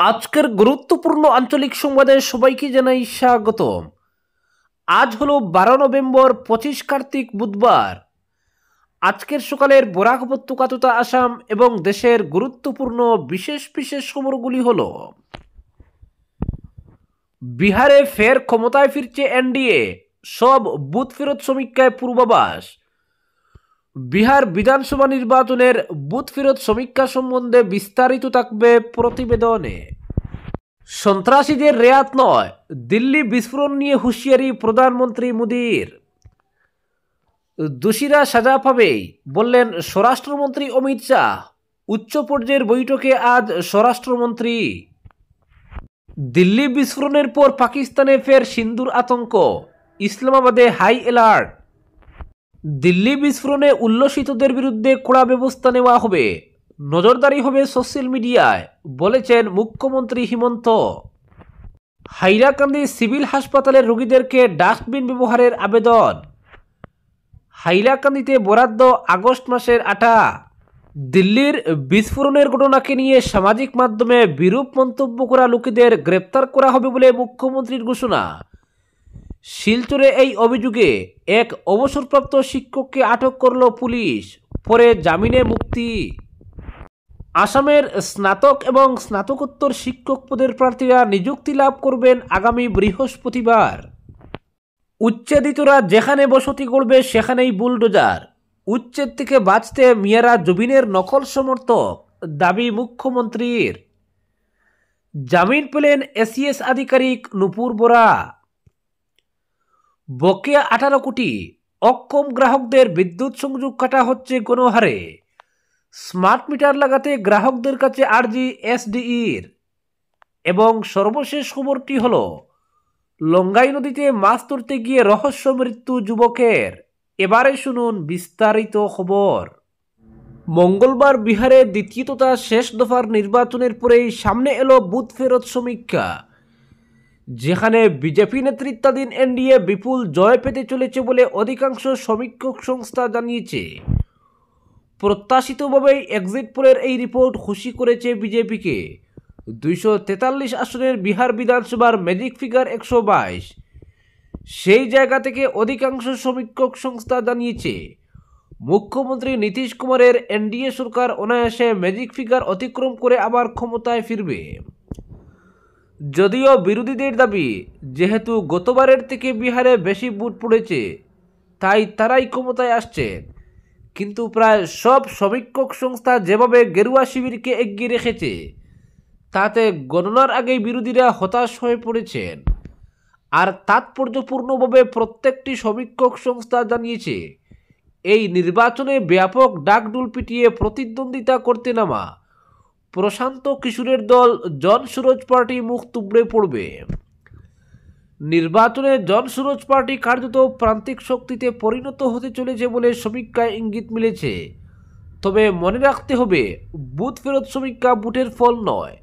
আজকের গুরুত্বপূর্ণ আঞ্চলিক সংবাদে সবাইকে জানাই স্বাগত। আজ হলো 12 নভেম্বর, 25 কার্তিক, বুধবার। আজকের সকালের বরাক উপত্যকা তথা আসাম এবং দেশের গুরুত্বপূর্ণ বিশেষ বিশেষ খবরগুলি হলো: বিহারে ফের ক্ষমতায় ফিরছে এনডিএ, সব বুথ ফেরত সমীক্ষায় পূর্বাভাস। বিহার বিধানসভা নির্বাচনের বুথ ফেরত সমীক্ষা সম্বন্ধে বিস্তারিত থাকবে প্রতিবেদনে। সন্ত্রাসীদের রেয়াত নয়, দিল্লি বিস্ফোরণ নিয়ে হুঁশিয়ারি প্রধানমন্ত্রী মোদীর। দোষীরা সাজা পাবেই, বললেন স্বরাষ্ট্রমন্ত্রী অমিত শাহ। উচ্চ পর্যায়ের বৈঠকে আজ স্বরাষ্ট্রমন্ত্রী। দিল্লি বিস্ফোরণের পর পাকিস্তানে ফের সিন্দুর আতঙ্ক, ইসলামাবাদে হাই অ্যালার্ট। দিল্লি বিস্ফোরণে উল্লসিতদের বিরুদ্ধে কড়া ব্যবস্থা নেওয়া হবে, নজরদারি হবে সোশ্যাল মিডিয়ায়, বলেছেন মুখ্যমন্ত্রী হিমন্ত। হাইলাকান্দি সিভিল হাসপাতালের রোগীদেরকে ডাস্টবিন ব্যবহারের আবেদন। হাইলাকান্দিতে বরাদ্দ আগস্ট মাসের আটা। দিল্লির বিস্ফোরণের ঘটনাকে নিয়ে সামাজিক মাধ্যমে বিরূপ মন্তব্য করা লোকেদের গ্রেপ্তার করা হবে বলে মুখ্যমন্ত্রীর ঘোষণা। শিলচরে এই অভিযোগে এক অবসরপ্রাপ্ত শিক্ষককে আটক করল পুলিশ, পরে জামিনে মুক্তি। আসামের স্নাতক এবং স্নাতকোত্তর শিক্ষক পদের প্রার্থীরা নিযুক্তি লাভ করবেন আগামী বৃহস্পতিবার। উচ্ছেদিতরা যেখানে বসতি করবে সেখানেই বুলডোজার। উচ্ছেদ থেকে বাঁচতে মিয়ারা জুবিনের নকল সমর্থক, দাবি মুখ্যমন্ত্রীর। জামিন পেলেন এসিএস আধিকারিক নূপুর বরা। বকেয়া 18 কোটি, অক্ষম গ্রাহকদের বিদ্যুৎ সংযোগ কাটা হচ্ছে গণহারে। স্মার্ট মিটার লাগাতে গ্রাহকদের কাছে আর্জি এসডিইর। এবং সর্বশেষ খবরটি হল, লঙ্গাই নদীতে মাছ ধরতে গিয়ে রহস্য মৃত্যু যুবকের। এবারে শুনুন বিস্তারিত খবর। মঙ্গলবার বিহারে দ্বিতীয় তথা শেষ দফার নির্বাচনের পরেই সামনে এলো বুথ ফেরত সমীক্ষা, যেখানে বিজেপি নেতৃত্বাধীন এনডিএ বিপুল জয় পেতে চলেছে বলে অধিকাংশ সমীক্ষক সংস্থা জানিয়েছে। প্রত্যাশিতভাবেই এক্সিট পোলের এই রিপোর্ট খুশি করেছে বিজেপিকে। 243 আসনের বিহার বিধানসভার ম্যাজিক ফিগার 122। সেই জায়গা থেকে অধিকাংশ সমীক্ষক সংস্থা জানিয়েছে মুখ্যমন্ত্রী নীতিশ কুমারের এনডিএ সরকার অনায়াসে ম্যাজিক ফিগার অতিক্রম করে আবার ক্ষমতায় ফিরবে। যদিও বিরোধীদের দাবি, যেহেতু গতবারের থেকে বিহারে বেশি ভোট পড়েছে তাই তারাই ক্ষমতায় আসছে, কিন্তু প্রায় সব সমীক্ষক সংস্থা যেভাবে গেরুয়া শিবিরকে এগিয়ে রেখেছে তাতে গণনার আগেই বিরোধীরা হতাশ হয়ে পড়েছেন। আর তাৎপর্যপূর্ণভাবে প্রত্যেকটি সমীক্ষক সংস্থা জানিয়েছে এই নির্বাচনে ব্যাপক ডাকডুল পিটিয়ে প্রতিদ্বন্দ্বিতা করতে নামা প্রশান্ত কিশোরের দল জনসুরজ পার্টি মুখ তুবড়ে পড়বে। নির্বাচনে জনসুরজ পার্টি কার্যত প্রান্তিক শক্তিতে পরিণত হতে চলেছে বলে সমীক্ষায় ইঙ্গিত মিলেছে। তবে মনে রাখতে হবে, বুথ ফেরত সমীক্ষা বুথের ফল নয়।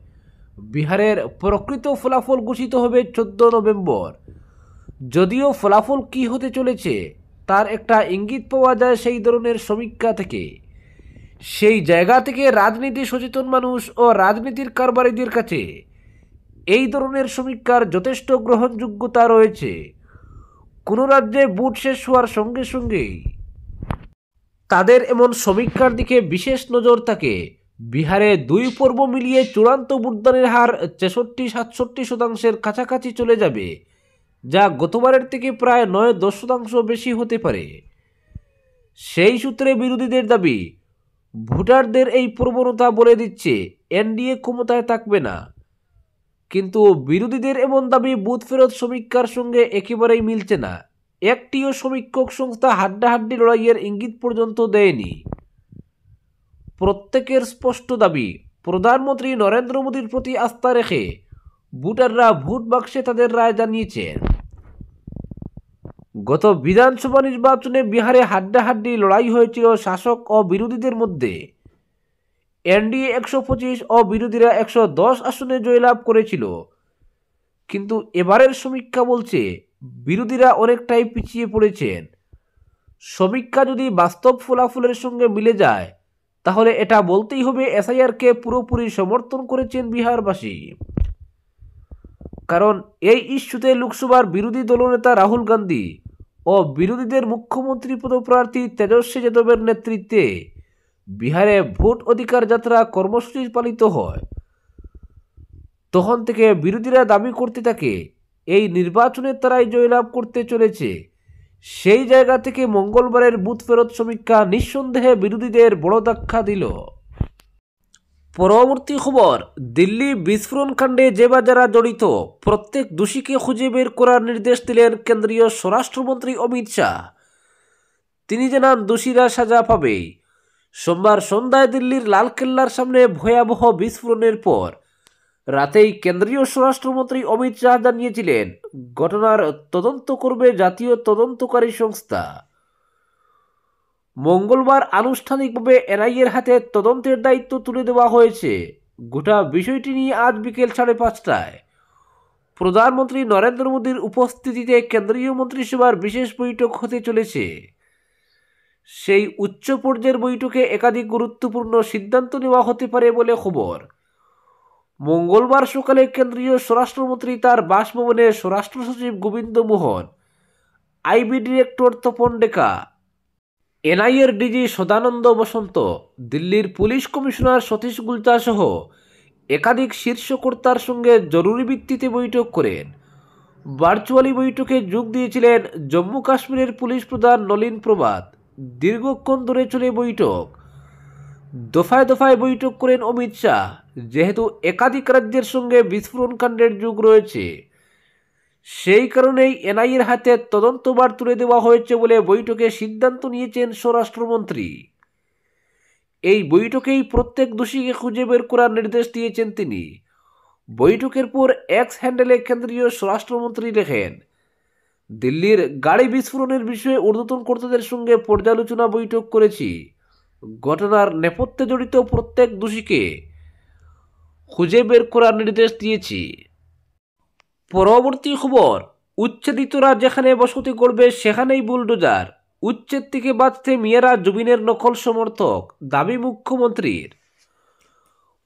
বিহারের প্রকৃত ফলাফল ঘোষিত হবে 14 নভেম্বর। যদিও ফলাফল কী হতে চলেছে তার একটা ইঙ্গিত পাওয়া যায় সেই ধরনের সমীক্ষা থেকে। সেই জায়গা থেকে রাজনীতি সচেতন মানুষ ও রাজনীতির কারবারিদের কাছে এই ধরনের সমীক্ষার যথেষ্ট গ্রহণযোগ্যতা রয়েছে। কোনো রাজ্যে ভোট শেষ হওয়ার সঙ্গে সঙ্গেই তাদের এমন সমীক্ষার দিকে বিশেষ নজর থাকে। বিহারে 2 পর্ব মিলিয়ে চূড়ান্ত ভোটদানের হার 66-67% কাছাকাছি চলে যাবে, যা গতবারের থেকে প্রায় 9-10% বেশি হতে পারে। সেই সূত্রে বিরোধীদের দাবি, ভোটারদের এই প্রবণতা বলে দিচ্ছে এনডিএ ক্ষমতায় থাকবে না। কিন্তু বিরোধীদের এমন দাবি বুথ ফেরত সমীক্ষার সঙ্গে একেবারেই মিলছে না। একটিও সমীক্ষক সংস্থা হাড্ডাহাড্ডি লড়াইয়ের ইঙ্গিত পর্যন্ত দেয়নি। প্রত্যেকের স্পষ্ট দাবি, প্রধানমন্ত্রী নরেন্দ্র মোদীর প্রতি আস্থা রেখে ভোটাররা ভোট বাক্সে তাদের রায় জানিয়েছেন। গত বিধানসভা নির্বাচনে বিহারে হাড্ডাহাড্ডি লড়াই হয়েছিল শাসক ও বিরোধীদের মধ্যে। এনডিএ 125 ও বিরোধীরা 110 আসনে জয়লাভ করেছিল। কিন্তু এবারের সমীক্ষা বলছে বিরোধীরা অনেকটাই পিছিয়ে পড়েছেন। সমীক্ষা যদি বাস্তব ফলাফলের সঙ্গে মিলে যায় তাহলে এটা বলতেই হবে এসআইআরকে পুরোপুরি সমর্থন করেছেন বিহারবাসী। কারণ এই ইস্যুতে লোকসভার বিরোধী দলনেতা রাহুল গান্ধী ও বিরোধীদের মুখ্যমন্ত্রী পদপ্রার্থী তেজস্বী যাদবের নেতৃত্বে বিহারে ভোট অধিকার যাত্রা কর্মসূচি পালিত হয়। তখন থেকে বিরোধীরা দাবি করতে থাকে এই নির্বাচনে তারাই জয়লাভ করতে চলেছে। সেই জায়গা থেকে মঙ্গলবারের বুথ ফেরত সমীক্ষা নিঃসন্দেহে বিরোধীদের বড় ধাক্কা দিল। পরবর্তী খবর, দিল্লি বিস্ফোরণ কাণ্ডে যে বা যারা জড়িত প্রত্যেক দোষীকে খুঁজে বের করার নির্দেশ দিলেন কেন্দ্রীয় স্বরাষ্ট্রমন্ত্রী অমিত শাহ। তিনি জানান দোষীরা সাজা পাবে। সোমবার সন্ধ্যায় দিল্লির লালকেল্লার সামনে ভয়াবহ বিস্ফোরণের পর রাতেই কেন্দ্রীয় স্বরাষ্ট্রমন্ত্রী অমিত শাহ জানিয়েছিলেন ঘটনার তদন্ত করবে জাতীয় তদন্তকারী সংস্থা। মঙ্গলবার আনুষ্ঠানিকভাবে এনআইএর হাতে তদন্তের দায়িত্ব তুলে দেওয়া হয়েছে। গোটা বিষয়টি নিয়ে আজ বিকেল 5:30টায় প্রধানমন্ত্রী নরেন্দ্র মোদীর উপস্থিতিতে কেন্দ্রীয় মন্ত্রিসভার বিশেষ বৈঠক হতে চলেছে। সেই উচ্চ পর্যায়ের বৈঠকে একাধিক গুরুত্বপূর্ণ সিদ্ধান্ত নেওয়া হতে পারে বলে খবর। মঙ্গলবার সকালে কেন্দ্রীয় স্বরাষ্ট্রমন্ত্রী তার বাসভবনে স্বরাষ্ট্র সচিব গোবিন্দ মোহন, আইবি ডিরেক্টর তপন ডেকা, এনআইএর ডিজি সদানন্দ বসন্ত, দিল্লির পুলিশ কমিশনার সতীশ গুলতা সহ একাধিক শীর্ষ কর্তার সঙ্গে জরুরি ভিত্তিতে বৈঠক করেন। ভার্চুয়ালি বৈঠকে যোগ দিয়েছিলেন জম্মু কাশ্মীরের পুলিশ প্রধান নলিন প্রভাত। দীর্ঘক্ষণ ধরে চলে বৈঠক। দফায় দফায় বৈঠক করেন অমিত শাহ। যেহেতু একাধিক রাজ্যের সঙ্গে বিস্ফোরণ কাণ্ডের যোগ রয়েছে, সেই কারণেই এনআইএর হাতে তদন্তভার তুলে দেওয়া হয়েছে বলে বৈঠকে সিদ্ধান্ত নিয়েছেন স্বরাষ্ট্রমন্ত্রী। এই বৈঠকেই প্রত্যেক দোষীকে খুঁজে বের করার নির্দেশ দিয়েছেন তিনি। বৈঠকের পর এক্স হ্যান্ডেলে কেন্দ্রীয় স্বরাষ্ট্রমন্ত্রী লেখেন, দিল্লির গাড়ি বিস্ফোরণের বিষয়ে ঊর্ধ্বতন কর্তাদের সঙ্গে পর্যালোচনা বৈঠক করেছি। ঘটনার নেপথ্যে জড়িত প্রত্যেক দোষীকে খুঁজে বের করার নির্দেশ দিয়েছি। পরবর্তী খবর, উচ্ছেদিতরা যেখানে বসতি করবে সেখানেই বুলডোজার। উচ্ছেদ থেকে বাঁচতে মেয়েরা জুবিনের নকল সমর্থক, দাবি মুখ্যমন্ত্রীর।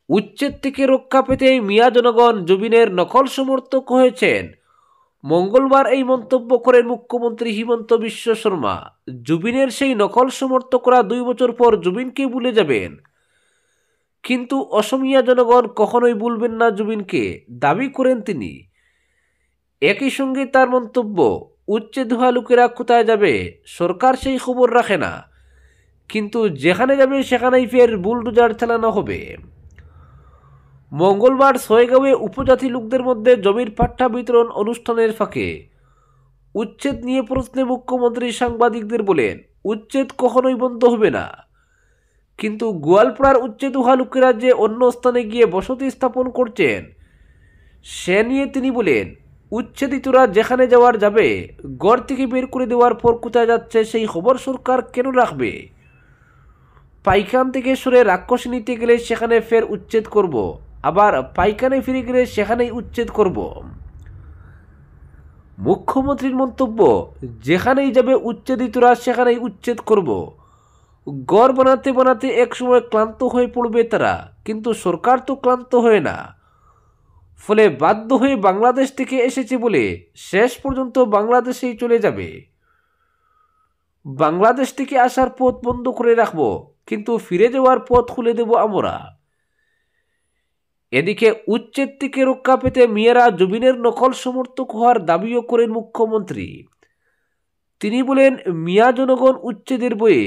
উচ্ছেদ থেকে রক্ষা পেতেই মিয়া জনগণ জুবিনের নকল সমর্থক হয়েছেন। মঙ্গলবার এই মন্তব্য করেন মুখ্যমন্ত্রী হিমন্ত বিশ্ব শর্মা। জুবিনের সেই নকল সমর্থকরা 2 বছর পর জুবিনকে ভুলে যাবেন, কিন্তু অসমিয়া জনগণ কখনোই ভুলবেন না জুবিনকে, দাবি করেন তিনি। একই সঙ্গে তার মন্তব্য, উচ্ছেদ হওয়া লোকেরা কোথায় যাবে সরকার সেই খবর রাখে না, কিন্তু যেখানে যাবে সেখানেই ফের বুলডোজার চালানো হবে। মঙ্গলবার ছয়গাঁওয়ে উপজাতি লোকদের মধ্যে জমির পাট্টা বিতরণ অনুষ্ঠানের ফাঁকে উচ্ছেদ নিয়ে প্রশ্নে মুখ্যমন্ত্রী সাংবাদিকদের বলেন, উচ্ছেদ কখনোই বন্ধ হবে না, কিন্তু গোয়ালপাড়ার উচ্ছেদ হওয়া লোকেরা যে অন্য স্থানে গিয়ে বসতি স্থাপন করছেন সে নিয়ে তিনি বলেন, উচ্ছেদিতরা যেখানে যাওয়ার যাবে, ঘর থেকে বের করে দেওয়ার পর কোথায় যাচ্ছে সেই খবর সরকার কেন রাখবে? পাইখান থেকে সরে রাক্ষস নিতে গেলে সেখানে ফের উচ্ছেদ করব, আবার পাইখানে ফিরে গেলে সেখানেই উচ্ছেদ করব। মুখ্যমন্ত্রীর মন্তব্য, যেখানেই যাবে উচ্ছেদিতরা সেখানেই উচ্ছেদ করব। ঘর বানাতে বানাতে একসময় ক্লান্ত হয়ে পড়বে তারা, কিন্তু সরকার তো ক্লান্ত হয় না, ফলে বাধ্য হয়ে বাংলাদেশ থেকে এসেছে বলে শেষ পর্যন্ত বাংলাদেশেই চলে যাবে। বাংলাদেশ থেকে আসার পথ বন্ধ করে রাখবো, কিন্তু ফিরে যাওয়ার পথ খুলে দেব আমরা। এদিকে উচ্ছেদ থেকে রক্ষা পেতে মেয়েরা জুবিনের নকল সমর্থক হওয়ার দাবিও করেন মুখ্যমন্ত্রী। তিনি বলেন, মিয়া জনগণ উচ্ছেদের বয়ে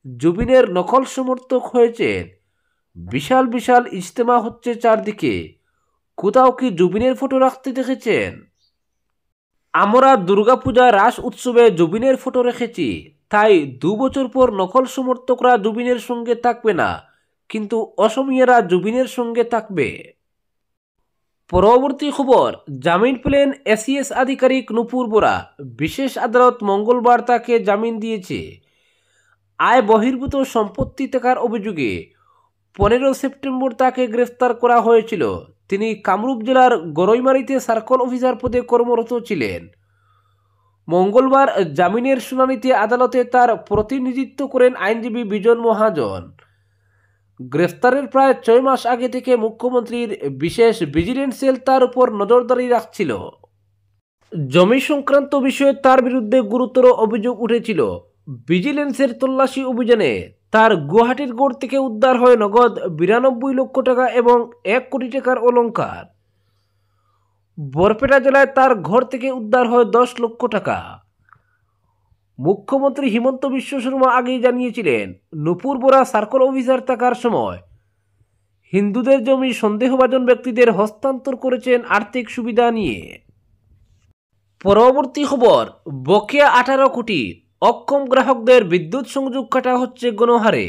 জুবিনের নকল সমর্থক হয়েছেন। বিশাল বিশাল ইজতেমা হচ্ছে চারদিকে, কোথাও কি জুবিনের ফটো রাখতে দেখেছেন? আমরা দুর্গাপূজা রাস উৎসবে জুবিনের ফটো রেখেছি, তাই 2 বছর পর নকল সমর্থকরা জুবিনের সঙ্গে থাকবে না, কিন্তু অসমীয়ারা জুবিনের সঙ্গে থাকবে। পরবর্তী খবর, জামিন পেলেন এসিএস আধিকারিক নূপুর বোরা। বিশেষ আদালত মঙ্গলবার তাকে জামিন দিয়েছে। আয় বহির্ভূত সম্পত্তি থাকার অভিযোগে 15 সেপ্টেম্বর তাকে গ্রেফতার করা হয়েছিল। তিনি কামরূপ জেলার গড়ইমারিতে সার্কল অফিসার পদে কর্মরত ছিলেন। মঙ্গলবার জামিনের শুনানিতে আদালতে তার প্রতিনিধিত্ব করেন আইনজীবী বিজন মহাজন। গ্রেফতারের প্রায় 6 মাস আগে থেকে মুখ্যমন্ত্রীর বিশেষ ভিজিলেন্স সেল তার উপর নজরদারি রাখছিল। জমি সংক্রান্ত বিষয়ে তার বিরুদ্ধে গুরুতর অভিযোগ উঠেছিল। ভিজিলেন্সের তল্লাশি অভিযানে তার গুয়াহাটির গড় থেকে উদ্ধার হয় নগদ 92 লক্ষ টাকা এবং 1 কোটি টাকার অলংকার। বরপেটা জেলায় তার ঘর থেকে উদ্ধার হয় 10 লক্ষ টাকা। মুখ্যমন্ত্রী হিমন্ত বিশ্ব শর্মা আগেই জানিয়েছিলেন, নূপুর বোরা সার্কেল অফিসার থাকার সময় হিন্দুদের জমি সন্দেহভাজন ব্যক্তিদের হস্তান্তর করেছেন আর্থিক সুবিধা নিয়ে। পরবর্তী খবর, বকেয়া 18 কোটি, অক্ষম গ্রাহকদের বিদ্যুৎ সংযোগ কাটা হচ্ছে গণহারে।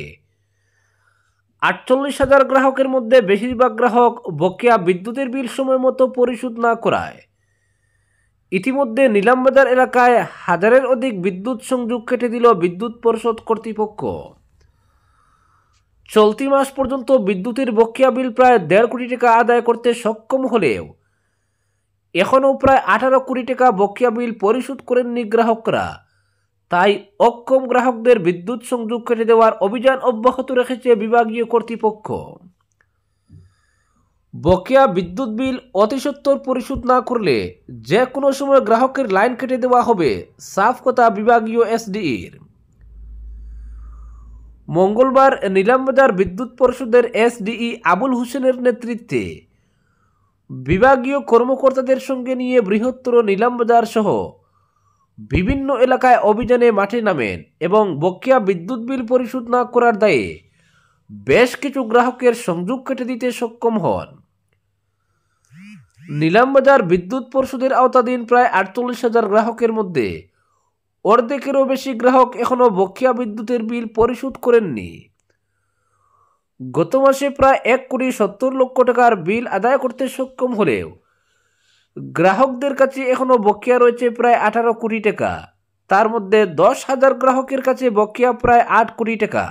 48,000 গ্রাহকের মধ্যে বেশিরভাগ গ্রাহক বকেয়া বিদ্যুতের বিল সময় মতো পরিশোধ না করায় ইতিমধ্যে নিলামবাজার এলাকায় হাজারের অধিক বিদ্যুৎ সংযোগ কেটে দিল বিদ্যুৎ পরিষদ কর্তৃপক্ষ। চলতি মাস পর্যন্ত বিদ্যুতের বকেয়া বিল প্রায় 1.5 কোটি টাকা আদায় করতে সক্ষম হলেও এখনও প্রায় 18 কোটি টাকা বকেয়া বিল পরিশোধ করেননি গ্রাহকরা। তাই অক্ষম গ্রাহকদের বিদ্যুৎ সংযোগ কেটে দেওয়ার অভিযান অব্যাহত রেখেছে বিভাগীয় কর্তৃপক্ষ। বকেয়া বিদ্যুৎ বিল অতি সত্বর পরিশোধ না করলে যে কোনো সময় গ্রাহকের লাইন কেটে দেওয়া হবে, সাফ কথা বিভাগীয় এসডিইর। মঙ্গলবার নিলামবাজার বিদ্যুৎ পরিষদের এসডিই আবুল হোসেনের নেতৃত্বে বিভাগীয় কর্মকর্তাদের সঙ্গে নিয়ে বৃহত্তর নিলামবাজার সহ বিভিন্ন এলাকায় অভিযানে মাঠে নামেন এবং বকেয়া বিদ্যুৎ বিল পরিশোধ না করার দায়ে বেশ কিছু গ্রাহকের সংযোগ কেটে দিতে সক্ষম হন। নিলামবাজার বিদ্যুৎ পরিষদের আওতাধীন প্রায় 48,000 গ্রাহকের মধ্যে অর্ধেকেরও বেশি গ্রাহক এখনও বকেয়া বিদ্যুতের বিল পরিশোধ করেননি। গত মাসে প্রায় 1,70 লক্ষ টাকার বিল আদায় করতে সক্ষম হলেও গ্রাহকদের কাছে এখনও বকেয়া রয়েছে প্রায় 18 কোটি টাকা। তার মধ্যে 10,000 গ্রাহকের কাছে বকেয়া প্রায় 8 কোটি টাকা।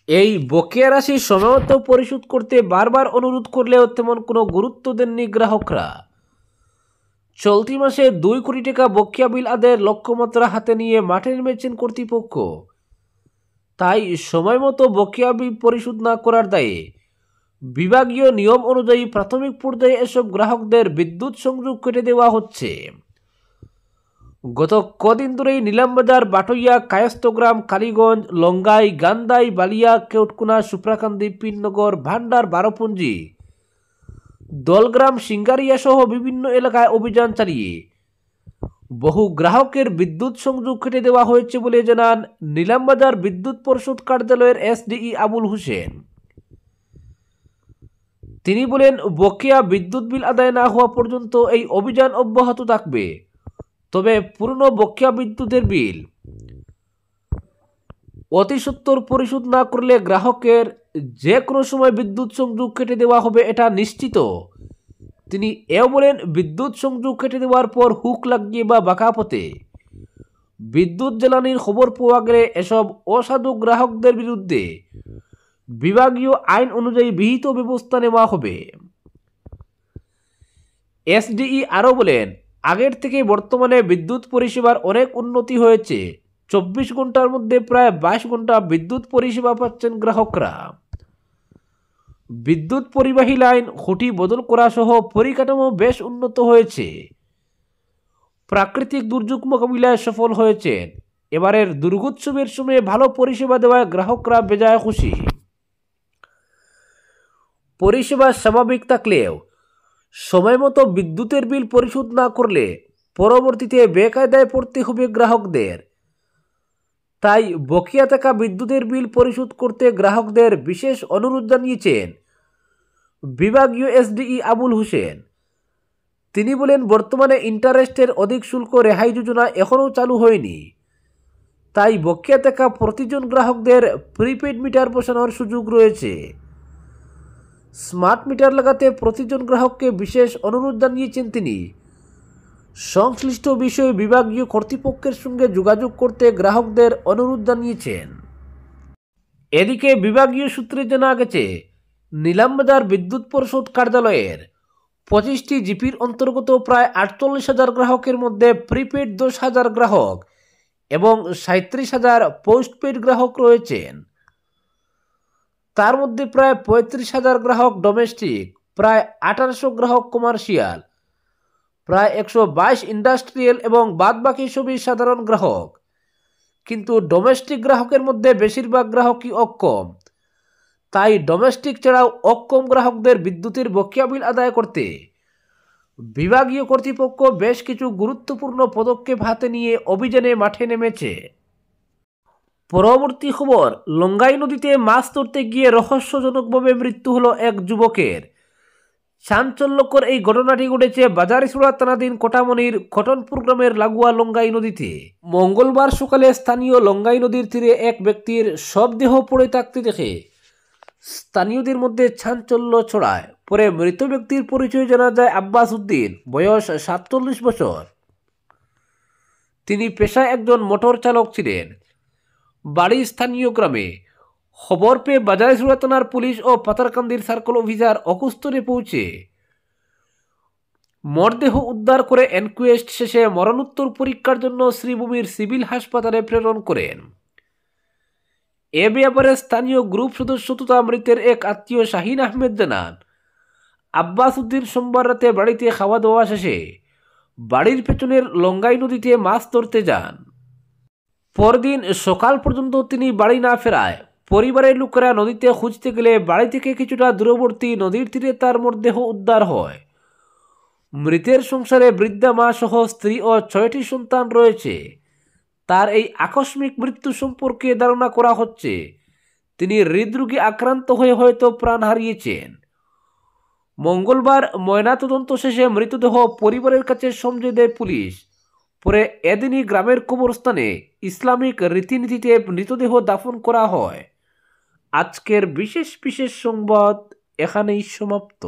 এই বকেয়া রাশি সময়মতো পরিশোধ করতে বারবার অনুরোধ করলেও তেমন কোনো গুরুত্ব দেননি গ্রাহকরা। চলতি মাসে 2 কোটি টাকা বকেয়া বিল আদায়ের লক্ষ্যমাত্রা হাতে নিয়ে মাঠে নেমেছেন কর্তৃপক্ষ। তাই সময়মতো বকেয়া বিল পরিশোধ না করার দায়ে বিভাগীয় নিয়ম অনুযায়ী প্রাথমিক পর্যায়ে এসব গ্রাহকদের বিদ্যুৎ সংযোগ কেটে দেওয়া হচ্ছে। গত কদিন ধরেই নিলামবাজার, বাটইয়া, কায়স্থগ্রাম, কালীগঞ্জ, লঙ্গাই, গান্দাই, বালিয়া, কেউটকুনা, সুপ্রাকান্দি, পিননগর, ভান্ডার, বারোপুঞ্জি, দলগ্রাম, সিঙ্গারিয়া সহ বিভিন্ন এলাকায় অভিযান চালিয়ে বহু গ্রাহকের বিদ্যুৎ সংযোগ কেটে দেওয়া হয়েছে বলে জানান নিলামবাজার বিদ্যুৎ পরিষদ কার্যালয়ের এসডিই আবুল হোসেন। তিনি বলেন, বকেয়া বিদ্যুৎ বিল আদায় না হওয়া পর্যন্ত এই অভিযান অব্যাহত থাকবে। তবে পুরনো বকেয়া বিদ্যুতের বিল অতি সত্বর পরিশোধ না করলে গ্রাহকের যে কোনো সময় বিদ্যুৎ সংযোগ কেটে দেওয়া হবে, এটা নিশ্চিত। তিনি এও বলেন, বিদ্যুৎ সংযোগ কেটে দেওয়ার পর হুক লাগিয়ে বা বাঁকা পথে বিদ্যুৎ জ্বালানির খবর পাওয়া গেলে এসব অসাধু গ্রাহকদের বিরুদ্ধে বিভাগীয় আইন অনুযায়ী বিহিত ব্যবস্থা নেওয়া হবে। এসডিই আরও বলেন, আগের থেকে বর্তমানে বিদ্যুৎ পরিষেবার অনেক উন্নতি হয়েছে। 24 ঘন্টার মধ্যে প্রায় 22 ঘন্টা বিদ্যুৎ পরিষেবা পাচ্ছেন গ্রাহকরা। বিদ্যুৎ পরিবাহী লাইন, খুঁটি বদল করা সহ পরিকাঠামো বেশ উন্নত হয়েছে। প্রাকৃতিক দুর্যোগ মোকাবিলায় সফল হয়েছেন। এবারের দুর্গোৎসবের সময়ে ভালো পরিষেবা দেওয়ায় গ্রাহকরা বেজায় খুশি। পরিষেবা স্বাভাবিক থাকলেও সময় মতো বিদ্যুতের বিল পরিশোধ না করলে পরবর্তীতে বেকায়দায় পড়তে হবে গ্রাহকদের। তাই বকেয়া থাকা বিদ্যুতের বিল পরিশোধ করতে গ্রাহকদের বিশেষ অনুরোধ জানিয়েছেন বিভাগীয় এসডিই আবুল হোসেন। তিনি বলেন, বর্তমানে ইন্টারেস্টের অধিক শুল্ক রেহাই যোজনা এখনও চালু হয়নি। তাই বকেয়া থাকা প্রতিজন গ্রাহকদের প্রিপেড মিটার বসানোর সুযোগ রয়েছে। স্মার্ট মিটার লাগাতে প্রতিজন গ্রাহককে বিশেষ অনুরোধ জানিয়েছেন তিনি। সংশ্লিষ্ট বিষয়ে বিভাগীয় কর্তৃপক্ষের সঙ্গে যোগাযোগ করতে গ্রাহকদের অনুরোধ জানিয়েছেন। এদিকে বিভাগীয় সূত্রে জানা গেছে, নিলামবাজার বিদ্যুৎ পরিষদ কার্যালয়ের 25টি জিপির অন্তর্গত প্রায় 48,000 গ্রাহকের মধ্যে প্রিপেড 10,000 গ্রাহক এবং 37,000 পোস্টপেড গ্রাহক রয়েছেন। তার মধ্যে প্রায় 35,000 গ্রাহক ডোমেস্টিক, প্রায় 1800 গ্রাহক কমার্শিয়াল, প্রায় 122 ইন্ডাস্ট্রিয়াল এবং বাদবাকি সবই সাধারণ গ্রাহক। কিন্তু ডোমেস্টিক গ্রাহকের মধ্যে বেশিরভাগ গ্রাহকই অক্ষম। তাই ডোমেস্টিক ছাড়াও অক্ষম গ্রাহকদের বিদ্যুতের বকেয়া বিল আদায় করতে বিভাগীয় কর্তৃপক্ষ বেশ কিছু গুরুত্বপূর্ণ পদক্ষেপ হাতে নিয়ে অভিযানে মাঠে নেমেছে। পরবর্তী খবর, লঙ্গাই নদীতে মাছ ধরতে গিয়ে রহস্যজনকভাবে মৃত্যু হলো এক যুবকের। চাঞ্চল্যকর এই ঘটনাটি ঘটেছে বাজারিছড়া থানাধীন কোটামনির কটনপুর গ্রামের লাগোয়া লঙ্গাই নদীতে। মঙ্গলবার সকালে স্থানীয় লঙ্গাই নদীর তীরে এক ব্যক্তির শবদেহ পড়ে থাকতে দেখে স্থানীয়দের মধ্যে চাঞ্চল্য ছড়ায়। পরে মৃত ব্যক্তির পরিচয় জানা যায় আব্বাস উদ্দিন, বয়স 47 বছর। তিনি পেশায় একজন মোটর চালক ছিলেন, বাড়ি স্থানীয় গ্রামে। খবর পেয়ে বাজারিছড়া থানার পুলিশ ও পাতারকান্দির সার্কেল অফিসার অকুস্থলে পৌঁছে মরদেহ উদ্ধার করে এনকোয়েস্ট শেষে মরণোত্তর পরীক্ষার জন্য শ্রীভূমির সিভিল হাসপাতালে প্রেরণ করেন। এ ব্যাপারে স্থানীয় গ্রুপ সদস্য তথা মৃতের এক আত্মীয় শাহিন আহমেদ জানান, আব্বাস উদ্দিন সোমবার রাতে বাড়িতে খাওয়া দাওয়া শেষে বাড়ির পেছনের লঙ্গাই নদীতে মাছ ধরতে যান। পরদিন সকাল পর্যন্ত তিনি বাড়ি না ফেরায় পরিবারের লোকেরা নদীতে খুঁজতে গেলে বাড়ি থেকে কিছুটা দূরবর্তী নদীর তীরে তার মরদেহ উদ্ধার হয়। মৃতের সংসারে বৃদ্ধা মা সহ স্ত্রী ও 6টি সন্তান রয়েছে। তার এই আকস্মিক মৃত্যু সম্পর্কে ধারণা করা হচ্ছে তিনি হৃদরোগে আক্রান্ত হয়ে হয়তো প্রাণ হারিয়েছেন। মঙ্গলবার ময়নাতদন্ত শেষে মৃতদেহ পরিবারের কাছে সমঝে দেয় পুলিশ। পরে এদিনই গ্রামের কবরস্থানে ইসলামিক রীতিনীতিতে মৃতদেহ দাফন করা হয়। আজকের বিশেষ সংবাদ এখানেই সমাপ্ত।